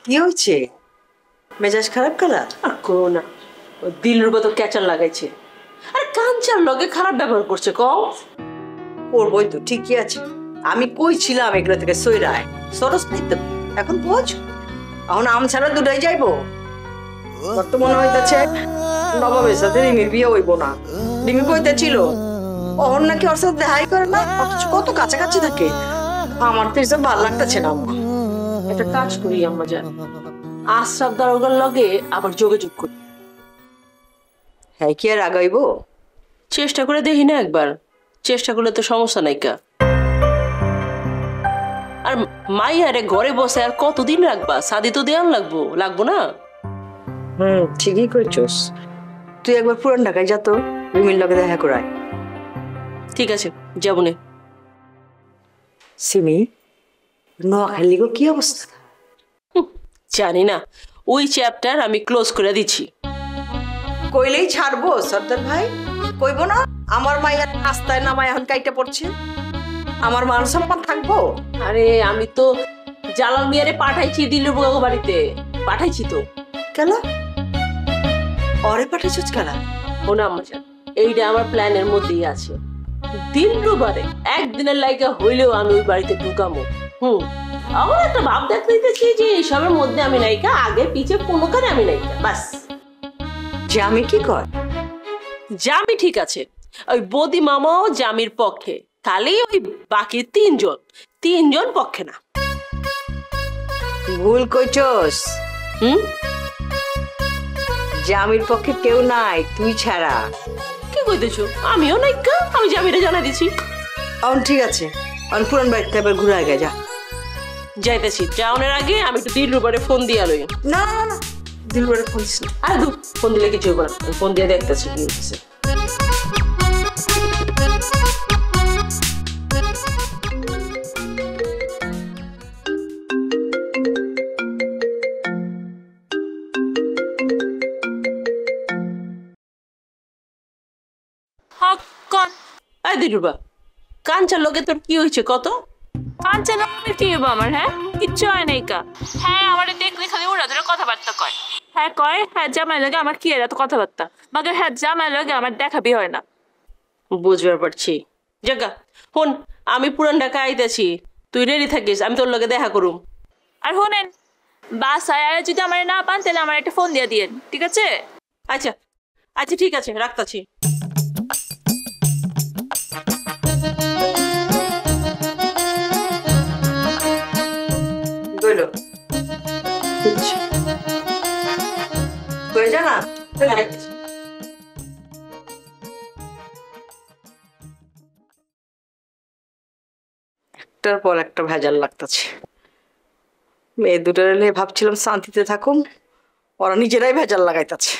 কি হয়েছে? মেজাজ খারাপ করা? আর করো না, দিলরুবা তো ক্যাচার লাগাইছে। আর কাঞ্চার লগে খারাপ ব্যবহার করছে কও। ওর বই তো ঠিকই আছে, আমি কইছিলাম এগুলো থেকে সইরায় সরস নাই তো। এখন পৌঁছ, এখন আম ছাড়া দুটাই যাইবো। তোর তো মনে হইতেছে নবাবের সাথে রিমির বিয়ে হইব না। রিমি কইতেছিল ওর নাকি ওর সাথে দেখাই করে না, অথচ কত কাছাকাছি থাকে। আমার তো এসব ভালো লাগতেছে না। একটা কাজ করি আম্মা জান, আশরাফ দারোগার লগে আবার যোগাযোগ করি। হ্যাঁ, কি আর আগাইবো? চেষ্টা করে দেখি না একবার, চেষ্টা করলে তো সমস্যা নাই কা। আর মাইয়ারে ঘরে বসে আর কতদিন রাখবা? সাদি তো দেয়ান লাগবো না? ঠিকই কইছস। তুই একবার পুরান ঢাকায় যা তো, রিমির লগে দেখা করায়। ঠিক আছে, যাবনে। সিমি, নোয়াখালী গো কি অবস্থা? জানি না, ওই চ্যাপ্টার আমি ক্লোজ করে দিচ্ছি। কইলেই ছাড়বো সর্দার ভাই? কইব না আমার মাইয়া রাস্তায় নামায় এখন কাইটা পড়ছে, আমার মান সম্মান থাকবো? আরে আমি তো জালাল মিয়ারে পাঠাইছি দিলরুবা বাড়িতে, পাঠাইছি তো। কেন অরে পাঠাইছস কেন? শোনা আম্মা জান, এইটা আমার প্ল্যানের মধ্যেই আছে। দিলরুবারে একদিনের লাইগা হইলেও আমি ওই বাড়িতে ঢুকামো। আমার একটা ভাব দেখতে দিতেছি যে এইসবের মধ্যে আমি নায়িকা, আগে পিছে কোনোখানে আমি নায়িকা, বাস। যে আমি কি কর? জামি ঠিক আছে, ওই বদি মামাও জামির পক্ষে, খালি ওই বাকি তিনজন পক্ষে না। ভুল কইছস। জামির পক্ষে কেউ নাই তুই ছাড়া। কি কইতেছো? আমিও নায়িকা, আমি জামিরে জানাই দিছি। ঠিক আছে, পুরান বাড়িতে এবার ঘুরে আগে যা। যাইতেছি, যাওয়ার আগে আমি একটু দিলরুবারে ফোন দিয়া লই। না না না, দিলরুবারে ফোন দিস না। আর ফোন দিলে কিছু হবে না, ফোন দিয়ে দেখতেছি কি হচ্ছে। দিলরুবা, কাঞ্চার লগে তোর কি হয়েছে কত? কাঞ্চন কি হবো আমার? হ্যাঁ, কিচ্ছু হয় নাই কা। হ্যাঁ, আমার দেখলে খালি ওরা ধরে কথাবার্তা কয়। হ্যাঁ কয়, হ্যাঁ জামাই লাগে আমার কি এত কথাবার্তা, মাকে হ্যাঁ জামাই লাগে আমার দেখাবি হয় না। বুঝবার পারছি। জাগা হন, আমি পুরান ঢাকা আইতাছি, তুই রেডি থাকিস, আমি তোর লগে দেখা করুম। আর শোনেন, বাসায় আর যদি আমার না পান তাহলে আমার একটা ফোন দিয়ে দিয়েন, ঠিক আছে? আচ্ছা আচ্ছা, ঠিক আছে, রাখতাছি। জানা একটার পর একটা ভেজাল লাগতেছে। মেয়ে দুটার ভাবছিলাম শান্তিতে থাকুম, ওরা নিজেরাই ভেজাল লাগাইতেছে।